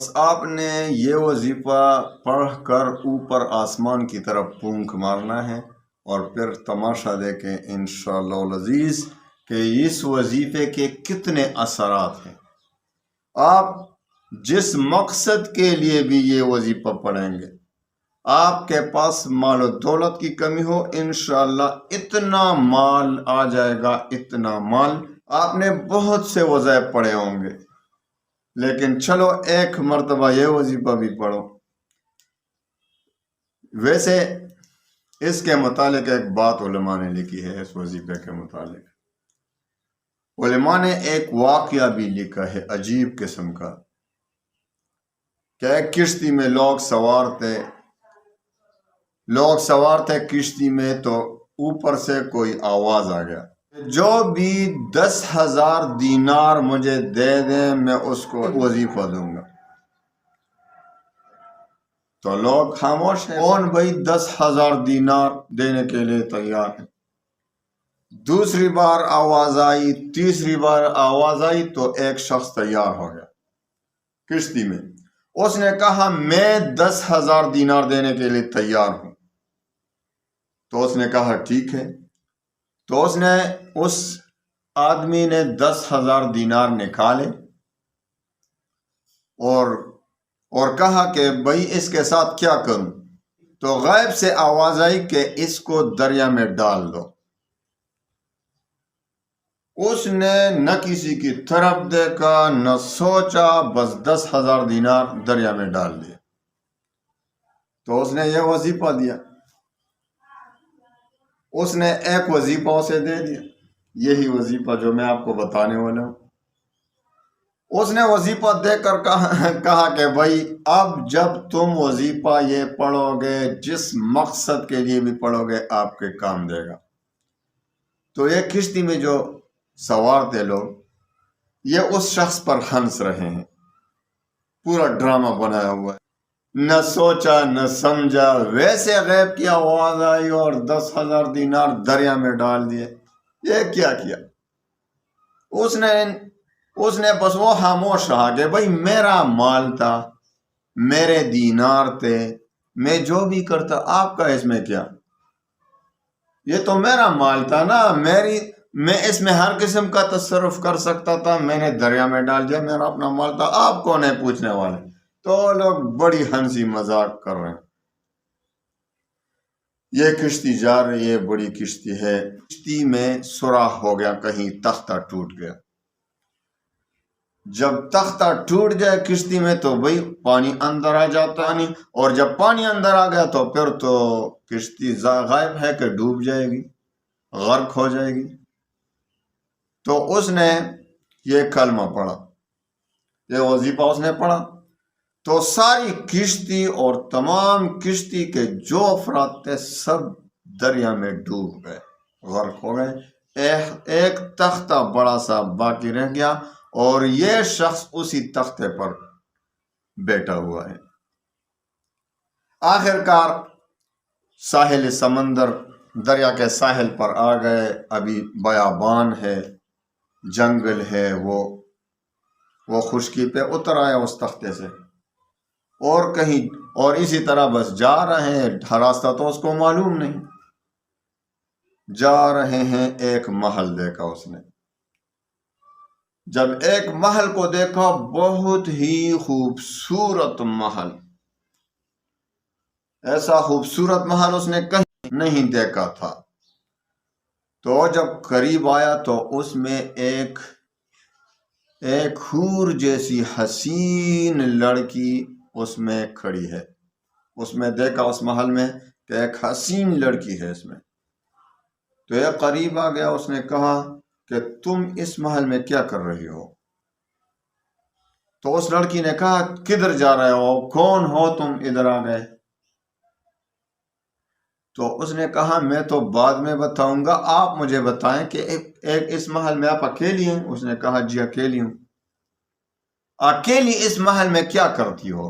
بس آپ نے یہ وظیفہ پڑھ کر اوپر آسمان کی طرف پونک مارنا ہے اور پھر تماشا دیکھیں انشاءاللہ العزیز کہ اس وظیفے کے کتنے اثرات ہیں۔ آپ جس مقصد کے لیے بھی یہ وظیفہ پڑھیں گے، آپ کے پاس مال و دولت کی کمی ہو، انشاءاللہ اتنا مال آ جائے گا، اتنا مال۔ آپ نے بہت سے وظائف پڑھے ہوں گے، لیکن چلو ایک مرتبہ یہ وظیفہ بھی پڑھو۔ ویسے اس کے متعلق ایک بات علماء نے لکھی ہے، اس وظیفے کے متعلق علماء نے ایک واقعہ بھی لکھا ہے عجیب قسم کا، کہ ایک کشتی میں لوگ سوار تھے کشتی میں، تو اوپر سے کوئی آواز آ گیا، جو بھی 10,000 دینار مجھے دے دیں میں اس کو وظیفہ دوں گا۔ تو لوگ خاموش ہیں، کون بھائی 10,000 دینار دینے کے لیے تیار ہے؟ دوسری بار آواز آئی، تیسری بار آواز آئی، تو ایک شخص تیار ہو گیا کشتی میں، اس نے کہا میں 10,000 دینار دینے کے لیے تیار ہوں۔ تو اس نے کہا ٹھیک ہے۔ تو اس آدمی نے 10,000 دینار نکالے اور کہا کہ بھائی اس کے ساتھ کیا کروں؟ تو غیب سے آواز آئی کہ اس کو دریا میں ڈال دو۔ اس نے نہ کسی کی طرف دیکھا نہ سوچا، بس 10,000 دینار دریا میں ڈال دیا۔ تو اس نے یہ وظیفہ دیا، اس نے ایک وظیفہ اسے دے دیا، یہی وظیفہ جو میں آپ کو بتانے والا ہوں۔ اس نے وظیفہ دے کر کہا کہ بھائی اب جب تم وظیفہ یہ پڑھو گے، جس مقصد کے لیے بھی پڑھو گے، آپ کے کام دے گا۔ تو یہ کشتی میں جو سوار تھے لوگ، یہ اس شخص پر ہنس رہے ہیں، پورا ڈرامہ بنایا ہوا ہے، نہ سوچا نہ سمجھا، ویسے غیب کی آواز آئی اور 10,000 دینار دریا میں ڈال دیے۔ یہ کیا کیا؟ اس نے بس وہ خاموش رہا کہ بھائی میرا مال تھا، میرے دینار تھے، میں جو بھی کرتا، آپ کا اس میں کیا؟ یہ تو میرا مال تھا نا، میں اس میں ہر قسم کا تصرف کر سکتا تھا، میں نے دریا میں ڈال دیا، میرا اپنا مال تھا، آپ کون ہے پوچھنے والے؟ تو لوگ بڑی ہنسی مذاق کر رہے ہیں۔ یہ کشتی جا رہی ہے، بڑی کشتی ہے، کشتی میں سوراخ ہو گیا، کہیں تختہ ٹوٹ گیا۔ جب تختہ ٹوٹ جائے کشتی میں تو بھئی پانی اندر آ جاتا ہے، اور جب پانی اندر آ گیا تو پھر تو کشتی غائب ہے کہ ڈوب جائے گی، غرق ہو جائے گی۔ تو اس نے یہ کلمہ پڑھا، یہ وظیفہ اس نے پڑھا، تو ساری کشتی اور تمام کشتی کے جو افراد تھے سب دریا میں ڈوب گئے، غرق ہو گئے۔ ایک تختہ بڑا سا باقی رہ گیا، اور یہ شخص اسی تختے پر بیٹھا ہوا ہے۔ آخرکار ساحل سمندر، دریا کے ساحل پر آ گئے، ابھی بیابان ہے، جنگل ہے، وہ خشکی پہ اتر آیا اس تختے سے، اور اسی طرح بس جا رہے ہیں، راستہ تو اس کو معلوم نہیں، جا رہے ہیں، ایک محل دیکھا اس نے۔ جب ایک محل کو دیکھا، بہت ہی خوبصورت محل، ایسا خوبصورت محل اس نے کہیں نہیں دیکھا تھا۔ تو جب قریب آیا تو اس میں ایک حور جیسی حسین لڑکی اس میں کھڑی ہے۔ اس میں دیکھا، اس محل میں، کہ ایک حسین لڑکی ہے اس میں۔ تو یہ قریب آ گیا، اس نے کہا کہ تم اس محل میں کیا کر رہی ہو؟ تو اس لڑکی نے کہا کدھر جا رہے ہو، کون ہو تم، ادھر آ گئے؟ تو اس نے کہا میں تو بعد میں بتاؤں گا، آپ مجھے بتائیں کہ اس محل میں آپ اکیلی ہیں؟ اس نے کہا جی اکیلی ہوں۔ اکیلی اس محل میں کیا کرتی ہو؟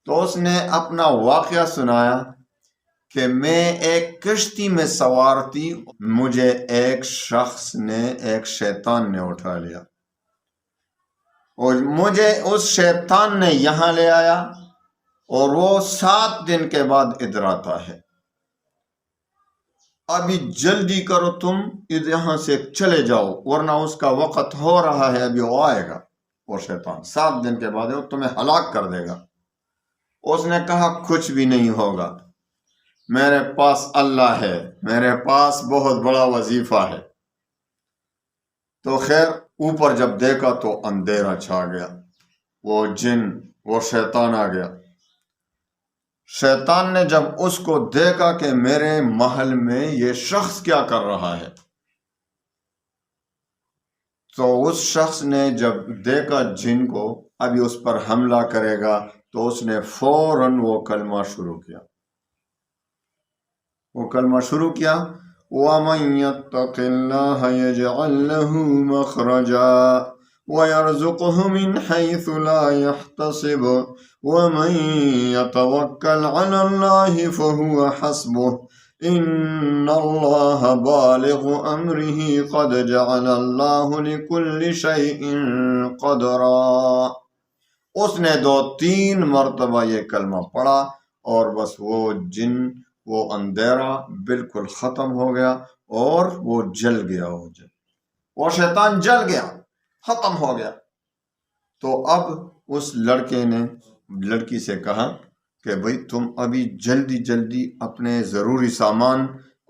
تو اس نے اپنا واقعہ سنایا کہ میں ایک کشتی میں سوار تھی، مجھے ایک شیطان نے اٹھا لیا، اور مجھے اس شیطان نے یہاں لے آیا اور وہ 7 دن کے بعد ادھر آتا ہے، ابھی جلدی کرو تم یہاں سے چلے جاؤ ورنہ اس کا وقت ہو رہا ہے، ابھی وہ آئے گا، وہ شیطان 7 دن کے بعد وہ تمہیں ہلاک کر دے گا۔ اس نے کہا کچھ بھی نہیں ہوگا، میرے پاس اللہ ہے، میرے پاس بہت بڑا وظیفہ ہے۔ تو خیر اوپر جب دیکھا تو اندھیرا چھا گیا، وہ جن، وہ شیطان آ گیا۔ شیطان نے جب اس کو دیکھا کہ میرے محل میں یہ شخص کیا کر رہا ہے، تو اس شخص نے جب دیکھا جن کو ابھی اس پر حملہ کرے گا، تو اس نے فوراً وہ کلمہ شروع کیا، وَمَن يَتَّقِ اللَّهَ يَجْعَل لَّهُ مَخْرَجًا وَيَرْزُقْهُ مِنْ حَيْثُ لَا يَحْتَسِبُ وَمَن يَتَوَكَّلْ عَلَى اللَّهِ فَهُوَ حَسْبُهُ إِنَّ اللَّهَ بَالِغُ أَمْرِهِ قَدْ جَعَلَ اللَّهُ لِكُلِّ شَيْءٍ قَدْرًا۔ اس نے 2-3 مرتبہ یہ کلمہ پڑھا اور بس وہ جن، وہ اندھیرا بالکل ختم ہو گیا اور وہ جل گیا، وہ شیطان جل گیا، ختم ہو گیا۔ تو اب اس لڑکے نے لڑکی سے کہا کہ بھئی تم ابھی جلدی اپنے ضروری سامان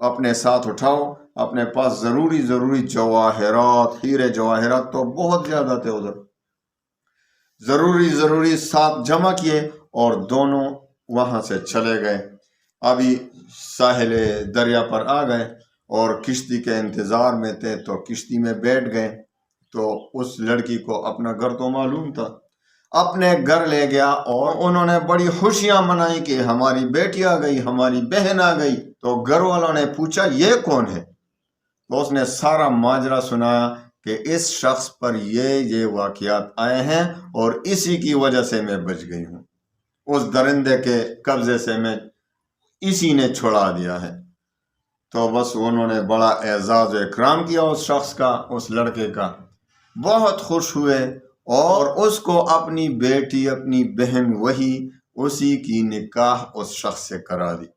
اپنے ساتھ اٹھاؤ، اپنے پاس ضروری جواہرات، ہیرے جواہرات تو بہت زیادہ تھے ادھر، ضروری ساتھ جمع کیے اور دونوں وہاں سے چلے گئے۔ ابھی ساحل دریا پر آ گئے اور کشتی کے انتظار میں تھے، تو کشتی میں بیٹھ گئے۔ تو اس لڑکی کو اپنا گھر تو معلوم تھا، اپنے گھر لے گیا اور انہوں نے بڑی خوشیاں منائی کہ ہماری بیٹی آ گئی، ہماری بہن آ گئی۔ تو گھر والوں نے پوچھا یہ کون ہے؟ تو اس نے سارا ماجرا سنایا کہ اس شخص پر یہ واقعات آئے ہیں اور اسی کی وجہ سے میں بچ گئی ہوں، اس درندے کے قبضے سے میں اسی نے چھڑا دیا ہے۔ تو بس انہوں نے بڑا اعزاز و اکرام کیا اس شخص کا، اس لڑکے کا، بہت خوش ہوئے اور اس کو اپنی بیٹی، اپنی بہن، وہی اسی کی نکاح اس شخص سے کرا دی۔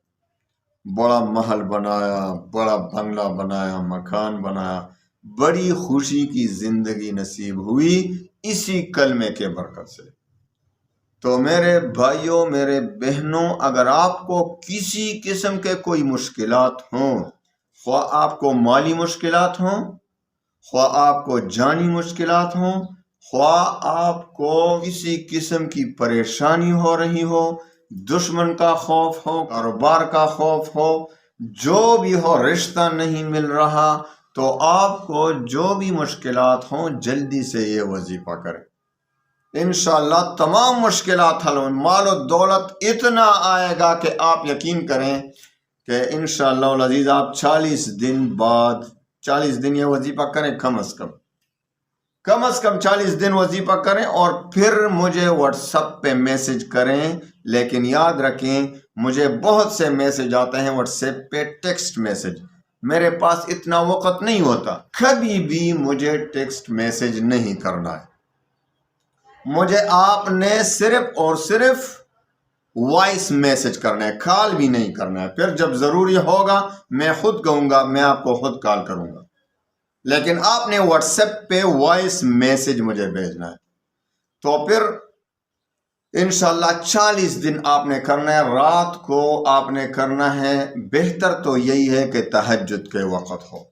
بڑا محل بنایا، بڑا بنگلہ بنایا، مکان بنایا، بڑی خوشی کی زندگی نصیب ہوئی اسی کلمے کے برکت سے۔ تو میرے بھائیوں، میرے بہنوں، اگر آپ کو کسی قسم کے کوئی مشکلات ہوں، خواہ آپ کو مالی مشکلات ہوں، خواہ آپ کو جانی مشکلات ہوں، خواہ آپ کو کسی قسم کی پریشانی ہو رہی ہو، دشمن کا خوف ہو، کاروبار کا خوف ہو، جو بھی ہو، رشتہ نہیں مل رہا، تو آپ کو جو بھی مشکلات ہوں جلدی سے یہ وظیفہ کریں، انشاءاللہ تمام مشکلات حل ہوں۔ مال و دولت اتنا آئے گا کہ آپ یقین کریں کہ انشاءاللہ العزیز آپ 40 دن بعد 40 دن یہ وظیفہ کریں، کم از کم 40 دن وظیفہ کریں اور پھر مجھے واٹس ایپ پہ میسج کریں۔ لیکن یاد رکھیں مجھے بہت سے میسج آتے ہیں واٹس ایپ پہ، ٹیکسٹ میسج، میرے پاس اتنا وقت نہیں ہوتا، کبھی بھی مجھے ٹیکسٹ میسج نہیں کرنا ہے، مجھے آپ نے صرف اور صرف وائس میسج کرنا ہے، کال بھی نہیں کرنا ہے۔ پھر جب ضروری ہوگا میں خود کہوں گا، میں آپ کو خود کال کروں گا، لیکن آپ نے واٹس ایپ پہ وائس میسج مجھے بھیجنا ہے۔ تو پھر انشاءاللہ 40 دن آپ نے کرنا ہے، رات کو آپ نے کرنا ہے، بہتر تو یہی ہے کہ تہجد کے وقت ہو،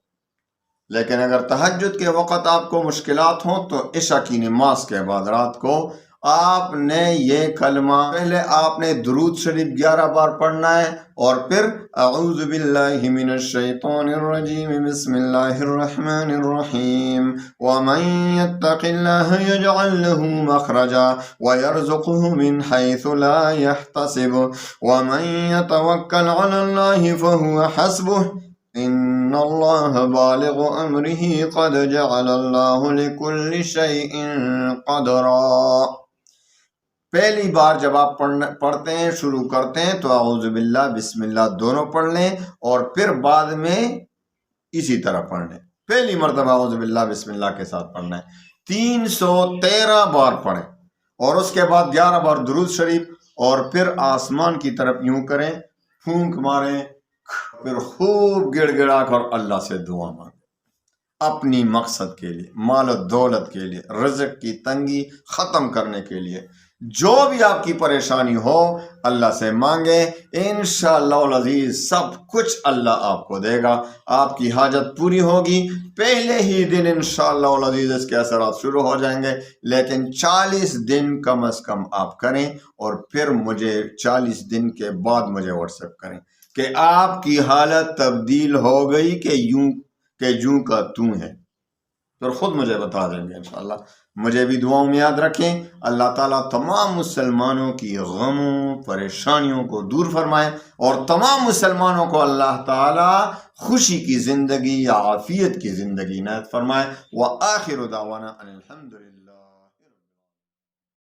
لیکن اگر تہجد کے وقت آپ کو مشکلات ہوں تو عشاء کی نماز کے بعد رات کو آپ نے یہ کلمہ، پہلے آپ نے درود شریف 11 بار پڑھنا ہے اور پھر اعوذ باللہ من الشیطان الرجیم بسم اللہ الرحمن الرحیم ومن یتق اللہ یجعل له مخرجا ویرزقه من حیث لا یحتسب ومن یتوکل علی اللہ فهو حسبه ان اللہ بالغ امرہ قد جعل اللہ لکل شیء قدرا۔ پہلی بار جب آپ پڑھتے ہیں، شروع کرتے ہیں تو اعوذ باللہ، بسم اللہ دونوں پڑھ لیں اور پھر بعد میں اسی طرح پڑھ لیں۔ پہلی مرتبہ اعوذ باللہ بسم اللہ کے ساتھ پڑھنا ہے، 313 بار پڑھیں اور اس کے بعد 11 بار درود شریف اور پھر آسمان کی طرف یوں کریں، پھونک ماریں، پھر خوب گڑ گڑا کر اللہ سے دعا مانگیں اپنی مقصد کے لیے، مال و دولت کے لیے، رزق کی تنگی ختم کرنے کے لیے، جو بھی آپ کی پریشانی ہو اللہ سے مانگے، انشاءاللہ العزیز سب کچھ اللہ آپ کو دے گا، آپ کی حاجت پوری ہوگی۔ پہلے ہی دن انشاءاللہ العزیز اس کے اثرات شروع ہو جائیں گے، لیکن 40 دن کم از کم آپ کریں اور پھر مجھے 40 دن کے بعد مجھے واٹس ایپ کریں کہ آپ کی حالت تبدیل ہو گئی کہ جوں کا توں ہے، پھر خود مجھے بتا دیں گے انشاءاللہ۔ مجھے بھی دعاؤں میں یاد رکھیں۔ اللہ تعالیٰ تمام مسلمانوں کی غموں پریشانیوں کو دور فرمائے اور تمام مسلمانوں کو اللہ تعالیٰ خوشی کی زندگی یا عافیت کی زندگی عنایت فرمائے۔ وآخر دعوانا ان الحمدللہ۔